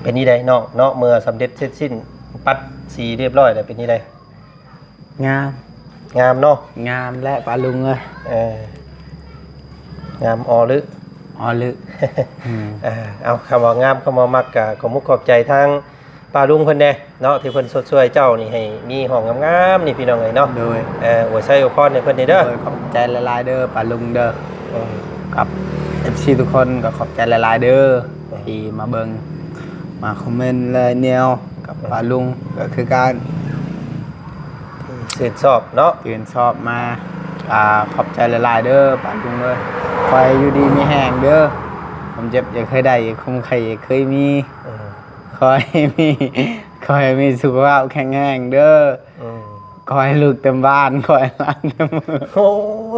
เป็นนี่ได้เนาะเมื่อสำเร็จเสร็จสิ้นปัดสีเรียบร้อยแล้วเป็นนี่ได้งามงามเนาะงามและปลาลุงเลยงามออลึเอาคำว่างามคำว่ามักกะขอมุกขอบใจทางป้าลุงเพิ่นแน่เนาะที่เพิ่นสดช่วยเจ้านี่ให้มีห้องงามๆนี่พี่น้องเอ้ยเนาะโดยอวยไส้อวยพรให้เพิ่นนี่เด้อขอบใจหลายๆเด้อปลาลุงเด้อกับ FC ทุกคนก็ขอบใจหลายๆเด้อที่มาเบิ่งมาคอมเมนต์เลยแนวกับปลาลุงก็คือการเสร็จสอบเนาะตื่นชอบมาขอบใจหลายๆเด้อปลาลุงเลยคอยอยู่ดีมีแห้งเด้อผมเจ็บอย่าเคยได้คงใครเคยมีคอยมีสุขภาพแข็งแรงเด้อคอยลูกเต็มบ้านคอยร้านเต็มมือโอ้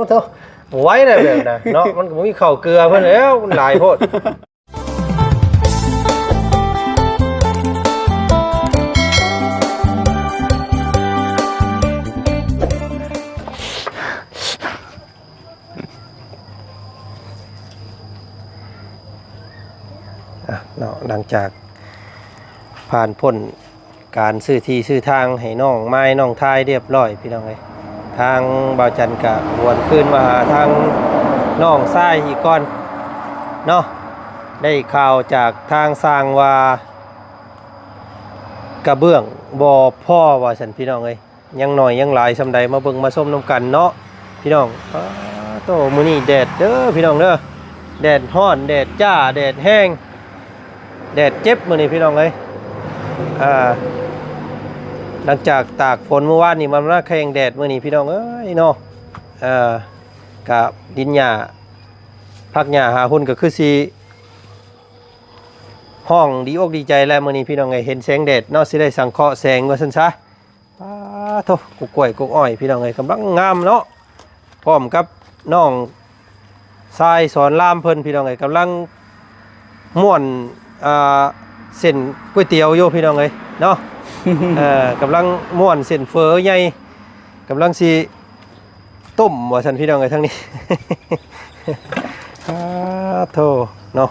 โธ่ไว้ได้แบบนะเนาะมันก็มีข้าวเกลือเพิ่นแล้วมันหลายโพดเนาะหลังจากผ่านพ้นการซื้อที่ซื้อทางให้น้องไม้น้องทายเรียบร้อยพี่น้องเลยทางบ่าวจันทร์ก็วนขึ้นมาหาทางน้องทรายอีกก่อนเนาะได้ข่าวจากทางสร้างว่ากระเบื้องบ่อพ่อว่าฉันพี่น้องเลยยังหน่อยยังหลายสำใดมาเบิ่งมาส้มน้ำกันเนาะพี่น้องโตมื้อนี้แดดเด้อพี่น้องเด้อแดดฮ้อนแดดจ้าแดดแห้งแดดเจ็บมื้อนี้พี่น้องเอ้ยหลังจากตากฝนเมื่อวานนี่มันมาแข่งแดดมื้อนี้พี่น้องเอ้ยเนาะกับดินหญ้าพักหญ้าหาหุ่นก็คือสิห้องดีอกดีใจแล้วมื้อนี้พี่น้องเอ้ยเห็นแสงแดดเนาะสิได้สังเคราะห์แสงว่าซั่นซะโธ่กุกกล้วยกุกอ้อยพี่น้องเอ้ยกำลังงามเนาะพร้อมกับน้องทรายสอนรามเพิ่นพี่น้องเอ้ยกำลังม่วนเส้นก๋วยเตี๋ยวโยพี่น้องเลยเนาะกำลังม่วนเส้นเฟอใหญ่กำลังสิต้มว่าสันพี่น้องเลยทั้งนี้โธ่เนาะ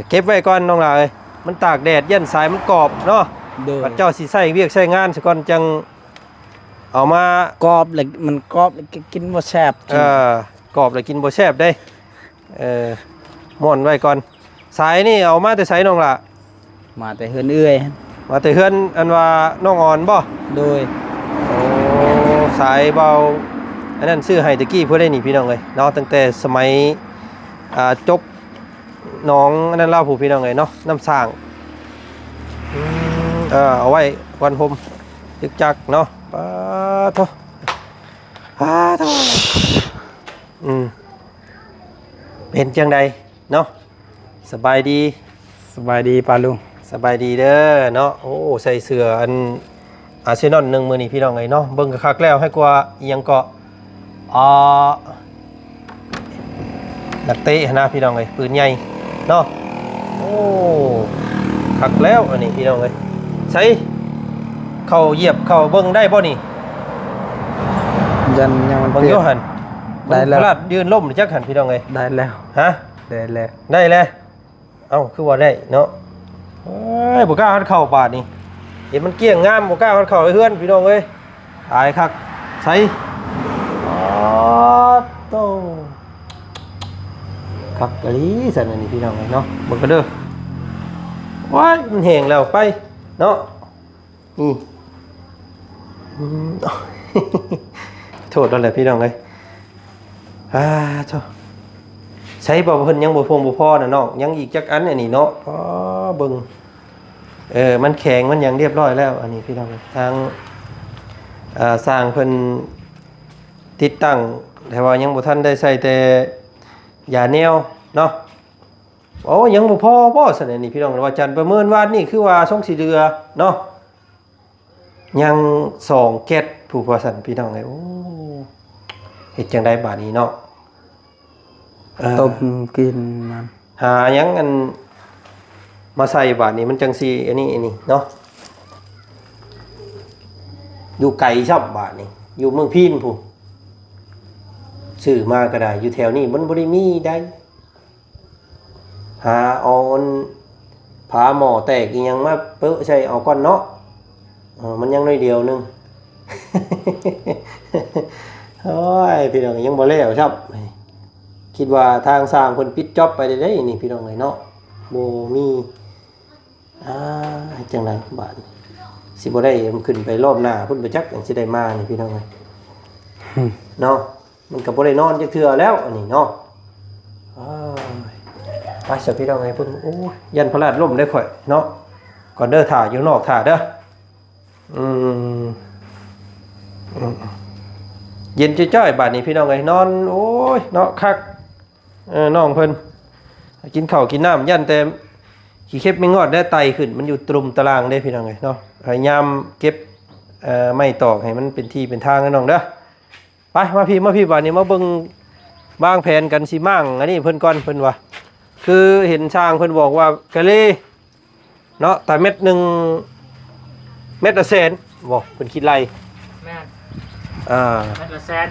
เก็บไว้ก่อนน้องหลายมันตากแดดยันสายมันกรอบเนาะปัดเจ้าสีใส่เวียกใส่งานสักก่อนจังเอามากรอบเลยมันกรอบเลยกินบ่แซ่บกรอบเลยกินบ่แซ่บได้ม่วนไว้ก่อนสายนี่เอามาแต่สายน้องล่ะมาแต่เฮือนเอื้อยมาแต่เฮือนอันว่าน้องอ่อนบ่โดยโอ้สายเบาอันนั้นซื้อให้ตะกี้เพื่อได้หนีพี่น้องเลยเนาะตั้งแต่สมัยจกน้องอันนั้นเล่าผู้พี่น้องเลยเนาะน้ำสร้างเอาไว้วันพรมจึกจักเนาะป้าโธ่เป็นจังใดเนาะสบายดีปลาลุงสบายดีเด้อเนาะโอ้ใส่เสื้ออันอาร์เซนอล1มื้อนี้พี่น้องเอ้ยเนาะเบิ่งคักแล้วให้กว่าอีหยังก็นักเตะนะพี่น้องเอ้ยปืนใหญ่เนาะโอ้คักแล้วอันนี้พี่น้องเอ้ยใส่เข้าเหยียบเข้าเบิ่งได้บ่นี่ยังมันเบิ่งอยู่หั่นได้แล้วลาดยืนล่มจักหั่นพี่น้องเอ้ยได้แล้วฮะได้แล้วเอ้าคือว่าได้เนาะบ่กล้าหัดเข้าบาดนี่เห็นมันเกี้ยงงามบ่กล้าหัดเข้าเฮือนพี่น้องเอ้ยตายคักใส่โตคักกะลีซั่นอันนี้พี่น้องเอ้ยเนาะเบิ่งกันเด้อว้ายมันแห้งแล้วไปเนาะนี่โทษแล้วแหละพี่น้องเอ้ยโธ่ใช้บ่เพิ่นยังบ่พงบ่พอน่ะเนาะยังอีกจักอันอันนี้เนาะเบิ่งมันแข็งมันยังเรียบร้อยแล้วอันนี้พี่น้องทางสร้างเพิ่นติดตั้งแต่ว่ายังบ่ทันได้ใส่แต่ยาแนวเนาะโอ้ยังบ่พอบ่ซั่นนี่พี่น้องว่าจันประเมินว่านี่คือว่าส่งสิเดือเนาะยัง2แก๊สผู้ว่าซั่นพี่น้องเอ้ยโอ้เฮ็ดจังได๋บาดนี้เนาะต้มกินมันหายังอันมาใส่บาทนี้มันจังซีอันนี้เนาะอยู่ไก่ชอบบาทนี้อยู่เมืองพีนผู้ซื้อมาก็ได้อยู่แถวนี้มันบริมีได้หาออน ผาหมอแตกอีหยังมาเปิ้ใช่เอาก่อนเนาะมันยังน้อยเดียวนึง โอ้ยพี่น้องยังบ่แล้วครับคิดว่าทางสร้างเพิ่นปิดจ็อบไปได้นี่พี่น้องเอ้ยเนาะบ่มีจังไดบาดสิบ่ได้มันขึ้นไปรอบหน้าเพิ่นบ่จักจังสิได้มานี่พี่น้องเอ้ยเนาะมันก็บ่ได้นอนจักเทื่อแล้วอันนี้เนาะไปสิพี่น้องเอ้ยเพิ่นโอ้ยยันพลาดล่มได้ข่อยเนาะก่อนเด้อถ่าอยู่นอกถ่าเด้อเย็นจ้อยๆบาดนี้พี่น้องเอ้ยนอนโอ้ยเนาะคักน้องเพิ่นกินข้าวกินน้ำยันแต่ขี้เข็บไม่งอดได้ไตขึ้นมันอยู่ตรุมตารางได้พี่น้องเอ้ยเนาะพยายามเก็บไม้ตอกให้มันเป็นที่เป็นทางนะน้องเด้อไปมาพี่บาดนี้มาเบิ่งวางแผนกันสิมั่งอันนี้เพิ่นก่อนเพิ่นว่าคือเห็นช่างเพิ่นบอกว่ากะเลเนาะแต่เม็ดนึงเม็ดละแสนบอกเพิ่นคิดไรแม่เม็ดละแสน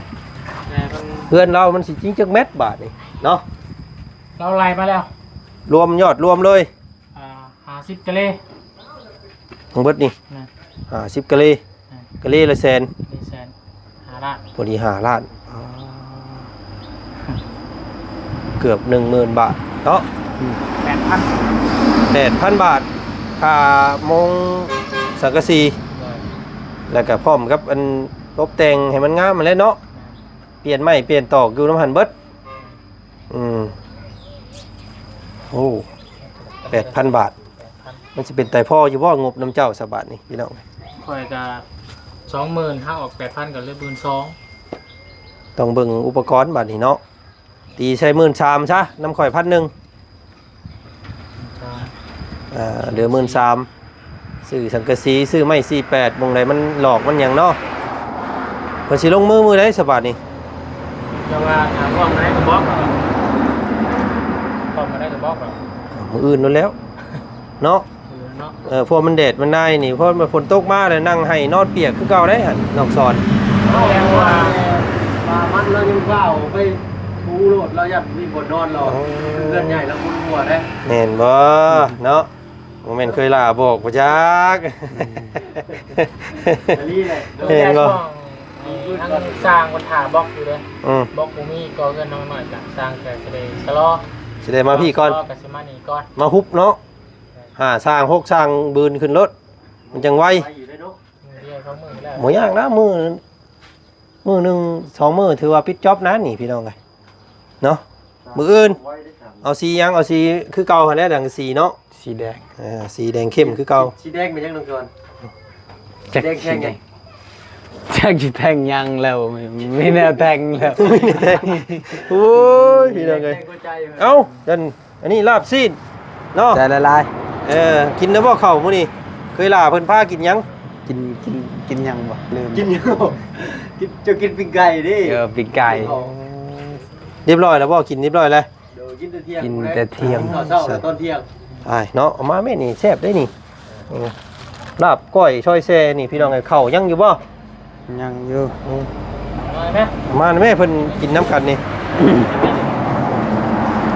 เพื่อนเรามันสิจริงจักเม็ดบาทนี่เนาะเราไล่มาแล้วรวมยอดรวมเลย50กะเลของเบิดนี่10กะเลกะเลละแสน5 ล้านพอดี5 ล้านเกือบ 10,000 บาทเนาะ 8,000 บาทค่ามงสังกะสีแล้วก็พร้อมกับอันลบแต่งให้มันงามมาแล้วเนาะเปลี่ยนไม้เปลี่ยนตอกอยู่น้ำหันเบิดโอ้ 8,000 บาทมันจะเป็นไตพ่ออยู่ว่างบน้ำเจ้าสบาทนี่พี่น้องค่อยก็20,000ถ้าออก 8,000ก็เลย12,000ต้องเบิ่งอุปกรณ์บาทนี่เนาะตีใช้13,000ซะน้ำข่อย1,000เหลือ13,000ซื้อสังกะสีซื้อไม้48มงใดมันหลอกมันหยังเนาะเพิ่นสิลงมือได้สบาทนี่จะว่าพร้อมมาได้ก็บอกพร้อมมาได้ก็บอกมื้ออื่นนั่นแล้วเนาะพวกมันแดดมันได้นี่เพราะมันฝนตกมาแล้วนั่งให้นอนเปียกคือเก่าได้หั่นนอกซอนแล้วว่ามันเรายังเฝ้าไปทูโลดเราอยากมีบทนอนรอเพื่อนใหญ่แล้วมุนหัวได้แม่นบ่เนาะบ่แม่นเคยลาบอกบ่จักอันนี้แหละเห็นบ่ทั้งสร้างคนถ่าบล็อกอยู่เด้บล็อกบ่มีก็เงินน้อยๆก็สร้างแต่สิได้ชะลอสิได้มาพี่ก่อนก็สิมานี่ก่อนมาฮุบเนาะสร้าง6สร้างบืนขึ้นรถมันจังไวบ่ยากนะมื้อนึง2 มื้อถือว่าปิดจ็อบนะนี่พี่น้องเอ้ยเนาะมื้ออื่นเอาสียังเอาสีคือเก่าหั่นแหละดังสีเนาะสีแดงสีแดงเข้มคือเก่าสีแดงเป็นยังน้องจอนสีแดงแท่งยังจักสิแท่งยังแล้วไม่แนวแท่งแล้วไม่แนวแท่งโอ้ยพี่น้องเอ้ยเอ้าอันนี้ลาบซีนเนาะใจละลายกินแล้วบ่เข้ามื้อนี้เคยลาเพิ่นพากินยังกินยังบ่ลืมกินยังจะกินปิ้งไก่ดิปิ้งไก่เรียบร้อยแล้วบ่กินเรียบร้อยแล้วกินแต่เที่ยงเช้าตอนเที่ยงใช่เนาะเอามาแม่นี่แซ่บได้นี่ลาบก้อยช่อยแซ่นี่พี่น้องไอ้เข้ายังอยู่บ่ยังอยู่มาแม่เพิ่นกินน้ำกันนี่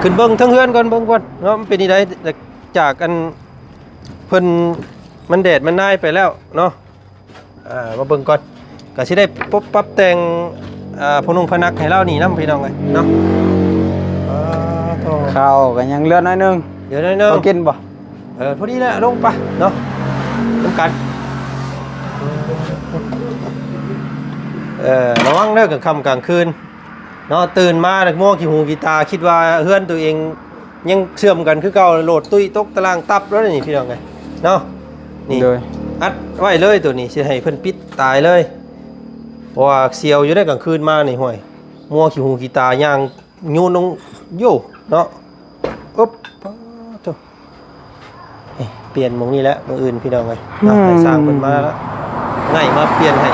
ขึ้นเบิ่งทั้งเฮือนก่อนเบิ่งก่อนเนาะมันเป็นนี่ได้จากอันเพิ่นมันแดดมันนายไปแล้วเนาะมาเบิ่งก่อนก็สิได้ปรับแต่งพนุงพนักให้เรานี่นำพี่น้องเอ้ยเนาะข้าวก็ยังเหลือน้อยนึงเดี๋ยวน้อยนึงกินบ่พอดีแล้วลงไปเนาะลงกันระวังเด้อกลางค่ำกลางคืนเนาะตื่นมาแล้วง่วงขี้หูขี้ตาคิดว่าเฮือนตัวเองยังเชื่อมกันคือเก่าโหลดตุ้ยตกตารางตับแล้วนี่พี่น้องไงเนาะนี่อัดไว้เลยตัวนี้สิให้เพิ่นปิดตายเลยเพราะว่าเสียวอยู่ได้กลางคืนมานี่ห่วยมัวขี้หูขี้ตาย่างยูนลงโย่เนาะอุ๊บเปลี่ยนมองนี้แล้วมื้ออื่นพี่น้องไงให้สร้างเพิ่นมาแล้วง่ายมาเปลี่ยนให้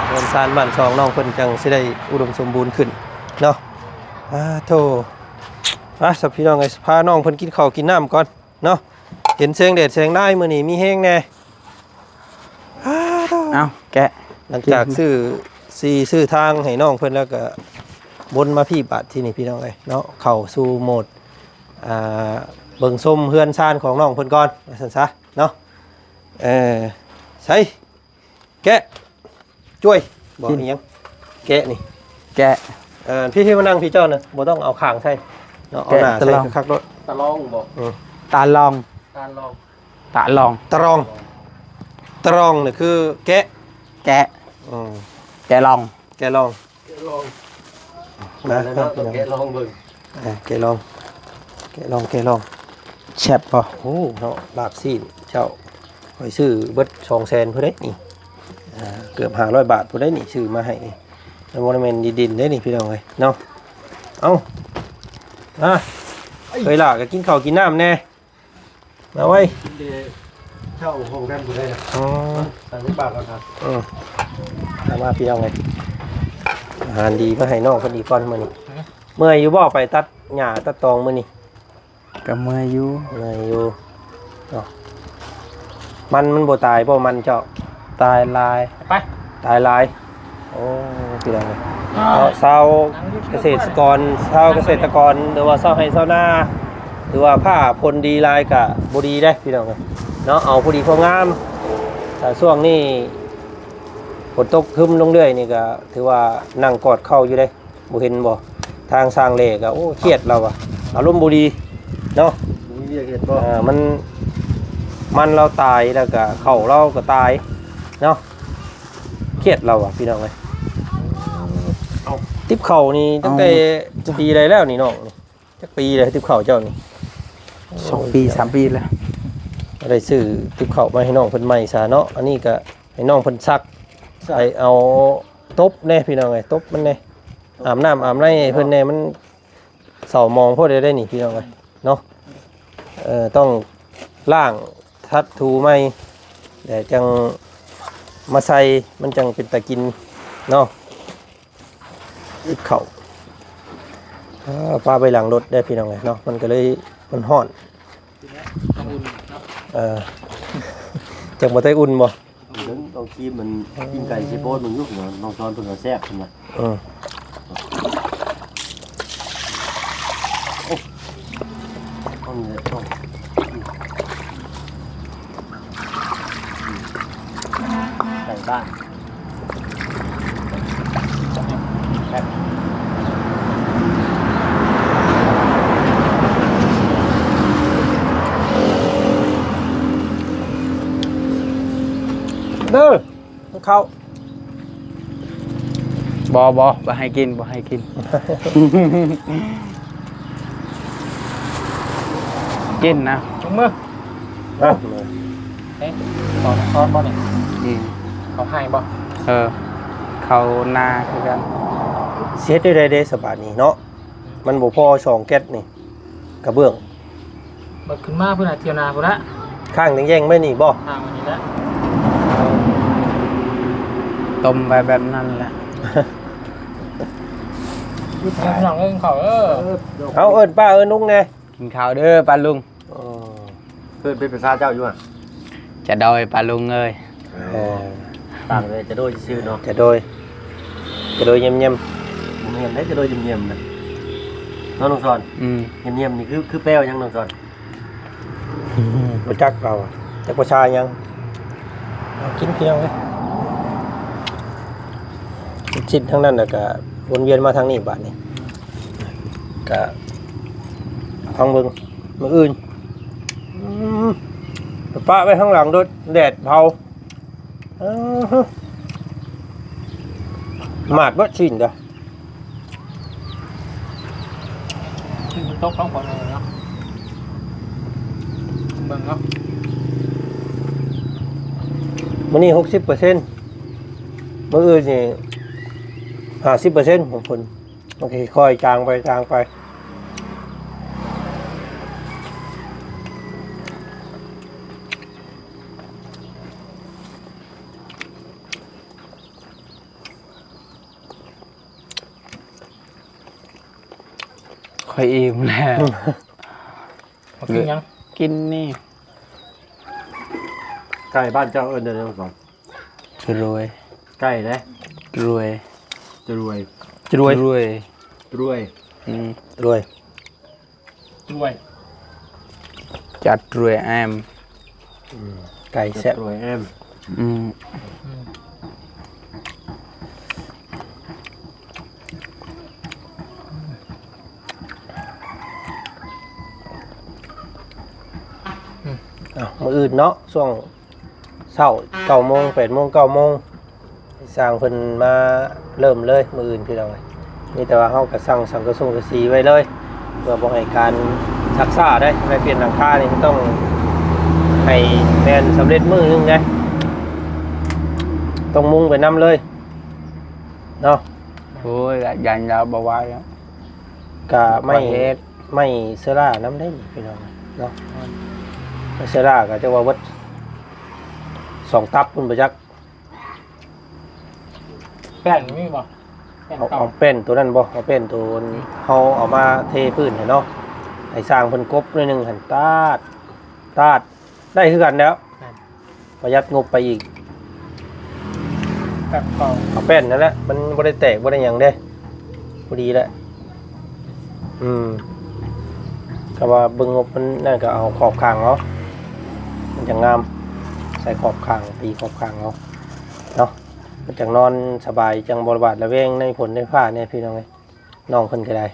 เงินซานบ้านซองน้องเพิ่นจังสิได้อุดมสมบูรณ์ขึ้นเนาะโธ่สับพี่น้องไงพาน้องเพิ่นกินข้าวกินน้ำก่อนเนาะเห็นแสงแดดแสงได้มื้อนี้มีแห้งแน่เอาแกะหลังจากซื้อทางให้น้องเพิ่นแล้วก็บนมาพี่บาดที่นี่พี่น้องไงเนาะเข้าสู่โหมด อ่าเบิ่งส้มเฮือนชานของน้องเพิ่นก่อนว่าซั่นซะเนาะใส่แกะจ้วยบอกอีหยังแกะนี่ แกะ พี่มานั่งพี่เจ้าน่ะบ่ต้องเอาข้างใส่เนาะเอาหน้า แกะตะ ใส่ ลอง คักๆรถ ตะลองบอก ตาลอง ตาลอง ตาลอง ตรองนี่คือแกะ แกะ อืม แกะลอง แกะลอง ลอง นะ นะ ค ค รั รั บบ แกะลองเบิ่ง แกะลองแกะลองแกะลอง แซ่บบ่ โอ้เนาะลาบซีนเจ้าหอยซื้อเบิด200,000ผู้ใดนี่เกือบ500 บาทผู้ใดนี่ซื้อมาให้แล้วบ่ได้แม่นดินๆเด้นี่พี่น้องเอ้ยเนาะเอาเคยล่ะก็กินข้าวกินน้ำแน่มาไว้ เดี๋ยวเช่าโฮมกันบ่ได้นะ อ๋อ 30 บาทก่อนครับ เอามาพี่น้องเอ้ยอาหารดีมาให้น้องเพิ่นอีกก่อนมื้อนี้เมื่อยอยู่บ่ไปตัดหญ้าตัดตองมื้อนี้ ก็เมื่อยอยู่ เมื่อยอยู่เนาะมันบ่ตายบ่มันเจ้า ตายลาย ไป ตายหลายโอ้พี่น้องเอ้ยชาวเกษตรกรหรือว่าชาวไร่ชาวนาหรือว่าผ้าพลดีลายก็บ่ดีได้พี่น้องเอ้ยเนาะเอาพอดีพองามแต่ช่วงนี้ฝนตกครึ้มลงเรื่อยนี่ก็ถือว่านั่งกอดเข้าอยู่ได้บ่เห็นบ่ทางสร้างเหล็กก็โอ้เครียดเราอะอารมณ์บ่ดีเนาะ มีเรียกเห็ดบ่ มันเราตายแล้วก็เข้าเราก็ตายเนาะเครียดเราอะพี่น้องเอ้ยเอาติ๊บเข่านี่ตั้งแต่ปีใดแล้วนี่น้องจักปีเลยติ๊บเข่าเจ้านี่ 2 ปี 3 ปีแล้ว ได้ซื้อติ๊บเข่ามาให้น้องเพิ่นใหม่ซะเนาะอันนี้ก็ให้น้องเพิ่นซักใส่เอาตบแน่พี่น้องเอ้ยตบมันแน่อาบน้ำอาบในให้เพิ่นแน่มันเสามองพอได้นี่พี่น้องเอ้ยเนาะต้องล้างทัดถูไหมแต่จังมาใส่มันจังเป็นตะกินเนาะอึดเข่าปลาไปหลังรถได้พี่น้องไงเนาะมันก็เลยมันห่อนจังบ่ได้อุ่นบ่ นั้นเอาครีมมันกินไก่สิโพดมันอยู่หัวน้องซ้อนเพิ่นก็แซ่บขึ้นมาต้องเนี่ยต้องไก่บ้านครับ เด้อเข้า บ่ให้กินบ่ให้กิน กินนะ จุงมือ เอ๊ะขอซ้อนบ่นี่ อืม เขาให้บ่ เขานาคือกัน เสียได้เด้สบายนี้เนาะมันบ่พอช่องแก๊สนี่กระเบื้อง เบิดขึ้นมาเพิ่นน่ะเที่ยวนาพุ่นละ ข้างแย่งๆไม่นี่บ่ ทางวันนี้ละ ต้มไปแบบนั้นแหละ ยุดทางหลังเอิ้นเขาเอาเอิ้นป้าเอิ้นนุ๊กแน่ กินข้าวเด้อปลาลุง เพิ่นเป็นภาษาเจ้าอยู่อ่ะ จะดอยปลาลุงเอ้ย ต่างเลยจะโดยชื่อเนาะ จะโดยเยี่ยม ผมเห็นได้จะโดยเงียบๆนะน้องสอน เงียบๆนี่คือแป้วยังน้องสอน ๆบ่จักเราอะจักประชายังเอากินเพียงเลยชิดทั้งนั้นน่ะก็วนเวียนมาทางนี้บาดนี้ก็ฟังเบิ่งมื้ออื่นปะไว้ข้างหลังโดดแดดเผาหมาดบ่ชินเด้อ มันตกต้องผลเลยเนาะเบิ่งเนาะ มื้อนี้ 60%มื้ออื่นนี่50%ของเพิ่นโอเคค่อยจางไป ค่อยอิ่มแล้ว กินยัง กินนี่ ไก่บ้านเจ้าเอิ้นเด้อน้องสอน จะรวย ไก่เด้ รวย จะรวย จะรวย รวย รวย อืม รวย รวย จัดรวยแอม ไก่แซ่บ รวยแอม อืม มื้ออื่นเนาะช่วงเช้า9 โมง 8 โมง 9 โมงสร้างเพิ่นมาเริ่มเลยมื้ออื่นพี่น้องมีแต่ว่าเฮาก็สั่งสังกะสีไว้เลยเพื่อบ่ให้การซักซ่าได้ไม่เปลี่ยนหลังคานี่มันต้องให้แม่นสำเร็จมื้อนึงไงต้องมุงไปนํเลยเนาะ โอ้ยยันเราบ่ไหวแล้ว ก็ไม่ ประเทศ ไม่เสื้อราน้ำได้พี่น้องเนาะไม่เสื้อราก็จะว่าวัด2 ตับคุณประจักษ์ แป้นมีบ่แป้นเก่า เอาเป็นตัวนั้นบ่เอาเป็นตัวเขาเอามาเทพื้นให้เนาะให้สร้างเพิ่นกบหน่อยหนึงหั่นตาดได้คือกันแล้วประหยัดงบไปอีก แป้นเก่า เอาเป็นนั่นแหละมันบ่ได้แตกบ่ได้หยังเด้พอดีแหละก็ว่าเบิ่งงบมันนั่นก็เอาขอบข้างเอามันจะงามใส่ขอบข้างตีขอบข้างเอาเนาะมันจังนอนสบายจังบ่ระบาดระแวงในฝนในฟ้าเนี่ยพี่น้องเอ้ยน้องเพิ่นก็ได้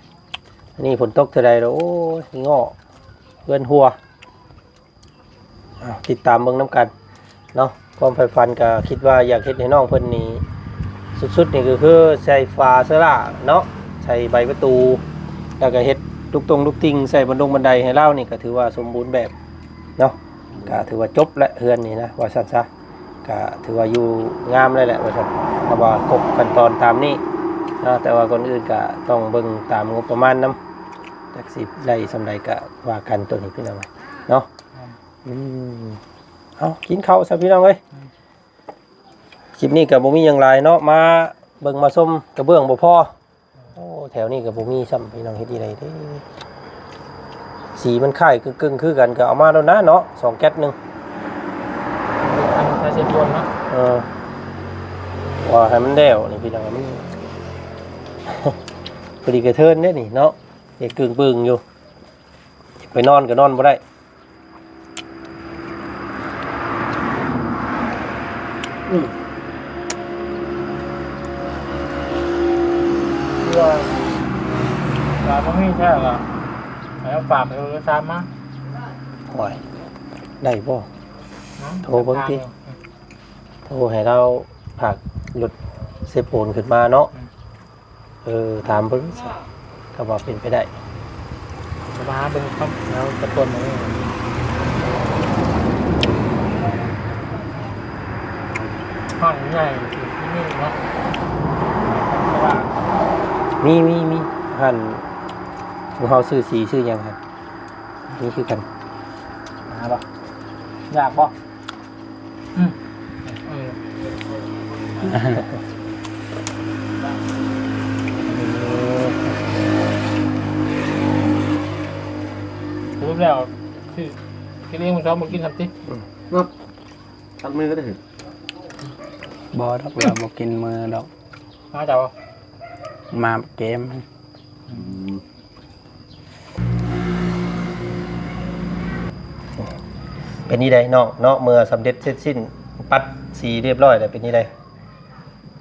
อันนี้ฝนตกเท่าใดแล้วโอ้ยงอเพื่อนหัวติดตามเบิ่งนํกันเนาะความใฝ่ฝันก็คิดว่าอยากเฮ็ดให้น้องเพิ่นนี่สุดๆนี่ก็คือใส่ฟ้าเสื้อล่าเนาะใส่ใบประตูแล้วก็เฮ็ดลูกติงใส่บันไดให้เล่านี่ก็ถือว่าสมบูรณ์แบบเนาะก็ถือว่าจบและเฮือนนี่นะว่าซั่นซะก็ถือว่าอยู่งามเลยแหละว่าซั่นถ้าว่าครบขั้นตอนตามนี้นะแต่ว่าก่อนอื่นก็ต้องเบิ่งตามงบประมาณนำจักสิได้สำใดก็ว่ากันตัวนี้พี่น้องเนาะเอากินข้าวซะพี่น้องเอ้ยคลิปนี้ก็บ่มีหยังหลายเนาะมาเบิ่งมาส้มกระเบื้องบ่พอโอ้แถวนี้ก็บ่มีซ้ำพี่น้องเฮ็ดอีไดเด้สีมันคล้ายกึ่งๆคือกันก็เอามาแล้วนะเนาะ2 แก๊สนึง ทำใช้เส้นบนเนาะ ว่าให้มันแล้วนี่พี่น้องมัน พอดีกระเทินเด้นี่เนาะเฮ็ดกึ่งปึงอยู่ไปนอนก็นอนบ่ได้ว่าเราไม่มีใช่หรอแล้วฝากไปเลยซ้ำมั้ง โอ้ยได้บ่โทรเบิ่งติโทรให้เราฝากรถเซฟโอนขึ้นมาเนาะถามเบิ่งซะก็ว่าเป็นไปได้ จะมาเป็นครับแล้วตะกนมาเนี่ยห้องใหญ่ที่นี่เนาะว่า มีหันของเฮาซื้อสีซื้อหยังครับนี่คือกัน หาป่ะอยากป่ะรู้แล้วที่เลี้ยงมันชอบมากินทำติตัดมือก็ได้ถึง บ่ดอกเราบ่กินมือดอก มาเจ้า มาเกม เป็นนี่ได้เนาะเมื่อสำเร็จเสร็จสิ้นปัดสีเรียบร้อยแล้วเป็นนี่ได้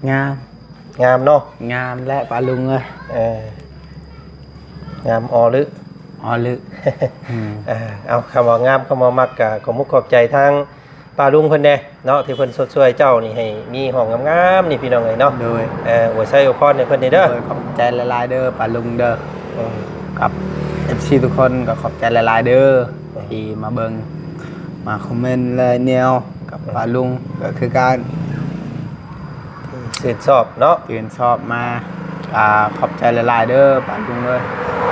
งาม งามเนาะ งามและปลาลุงเอ้ย งามออลึ อ๋อลึก เอาคำว่างามคำว่ามักกะขอมุกขอบใจทางป้าลุงเพิ่นแน่เนาะที่เพิ่นสดช่วยเจ้านี่ให้มีห้องงามๆนี่พี่น้องเอ้ยเนาะ โดย อวยไส้อวยพรให้เพิ่นนี่เด้อ โดยขอบใจละลายๆเด้อปลาลุงเด้อกับ FC ทุกคนก็ขอบใจละลายๆเด้อที่มาเบิ่งมาคอมเมนต์และแนวกับปลาลุงก็คือการ สืบสอบเนาะ ตื่นชอบมาขอบใจละลายๆเด้อปลาลุงเอ้ย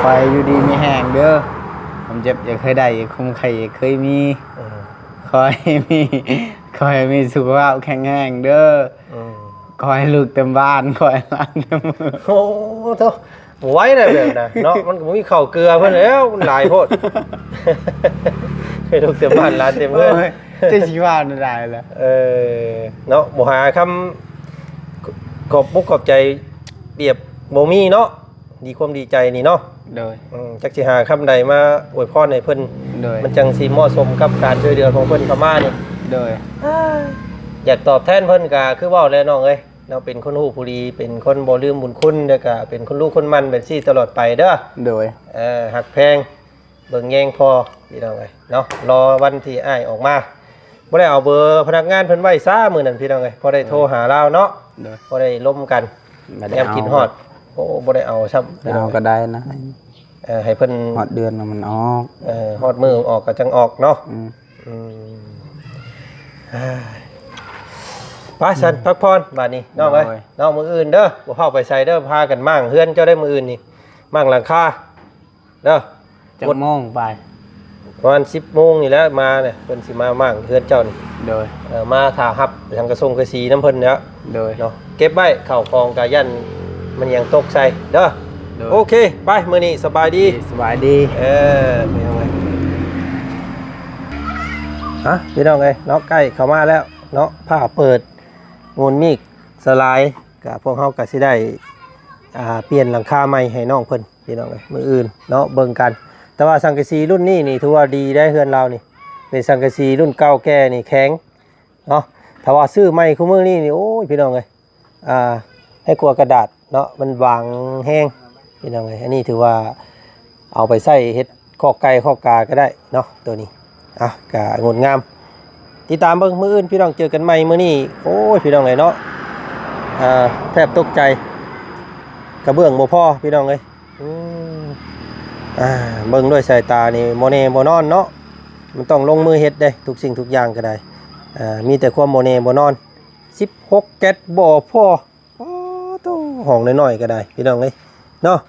คอยอยู่ดีมีแห้งเด้อผมเจ็บอย่าเคยได้อย่าคมไข่อย่าเคยมีคอยมีสุขภาพแข็งแรงเด้อคอยลูกเต็มบ้านคอยล้างเต็มมือ โอ้โธ่บ่ไหว้ได้แบบนะเนาะมันก็บ่มีข้าวเกลือเพิ่นแล้วมันหลายโพด ให้ลูกเต็มบ้านหลานเต็มเมือง จะชีว่าได้แล้ว เนาะบ่หาคำขอบมุกขอบใจเปรียบบ่มีเนาะดีความดีใจนี่เนาะ โดย จักสิหาคำใดมาอวยพรให้เพิ่น โดย มันจังสิเหมาะสมกับการช่วยเหลือของเพิ่นเข้ามานี่ โดย อยากตอบแทนเพิ่นก็คือเว้าแล้วน้องเอ้ยเราเป็นคนฮู้ผู้ดีเป็นคนบ่ลืมบุญคุณแล้วก็เป็นคนลูกคนมันเป็นซี่ตลอดไปเด้อ โดย หักแพงเบิ่งแยงพอพี่น้องเอ้ยเนาะรอวันที่อ้ายออกมาบ่ได้เอาเบอร์พนักงานเพิ่นไว้ซ่ามื้อนั้นพี่น้องเอ้ยพอได้โทรหาเราเนาะ โดย พอได้ล้มกัน บ่ได้ แนมกินฮอดโอ้บ่ได้เอาซ้ำพี่น้ เอา อง ก็ได้นะ ให้เพิ่น ฮอดเดือนน่ะมันออก ฮอดมือออกก็จังออกเนาะ อืม อืมไปสันพักพรบาดนี้น้องเอ้ยน้องมืออื่นเด้อบ่เข้าไปใส่เด้อพากันมั่งเฮือนเจ้าได้มืออื่นนี่มั่งหลังคาเด้อ จักโมงไป ประมาณ10 โมงนี่แหล้วมาเนี่ยเพิ่นสิมามั่งเฮือนเจ้านี่ โดย มาถ่าฮับทางกระทรวงกสีน้ำเพิ่นแล้ว โดย เนาะเก็บไว้เข้าคลองกายันมันยังตกใส่เด้อ โดย โอเคไปมื้อนี้สบายดี สบายดี พี่น้องเอ้ยพี่น้องเอ้ยเนาะใกล้เข้ามาแล้วเนาะผ้าเปิดงูนมีกสลายกับพวกเฮาก็สิได้เปลี่ยนหลังคาใหม่ให้น้องเพิ่นพี่น้องเอ้ยมื้ออื่นเนาะเบิ่งกันแต่ว่าสังกะสีรุ่นนี้นี่ถือว่าดีได้เฮือนเรานี่เป็นสังกะสีรุ่นเก่าแก่นี่แข็งเนาะถ้าว่าซื้อใหม่คู่มือนี่นี่โอ้ยพี่น้องเอ้ยให้กลัวกระดาษเนาะมันบางแห้งพี่น้องเอ้ยอันนี้ถือว่าเอาไปใส่เฮ็ดข้อไก่ข้อกาก็ได้เนาะตัวนี้กะงดงามติดตามเบิ่งมื้ออื่นพี่น้องเจอกันใหม่มื้อนี้โอ้ยพี่น้องเอ้ยเนาะแทบตกใจกระเบื้องบ่พอพี่น้องเอ้ยเบิ่งด้วยสายตานี่โมเน่บ่นอนเนาะมันต้องลงมือเฮ็ดได้ทุกสิ่งทุกอย่างก็ได้มีแต่ความโมเน่บ่นอน16แก๊สบ่พอโอ้โตห้องน้อยๆก็ได้พี่น้องเอ้ยเนาะ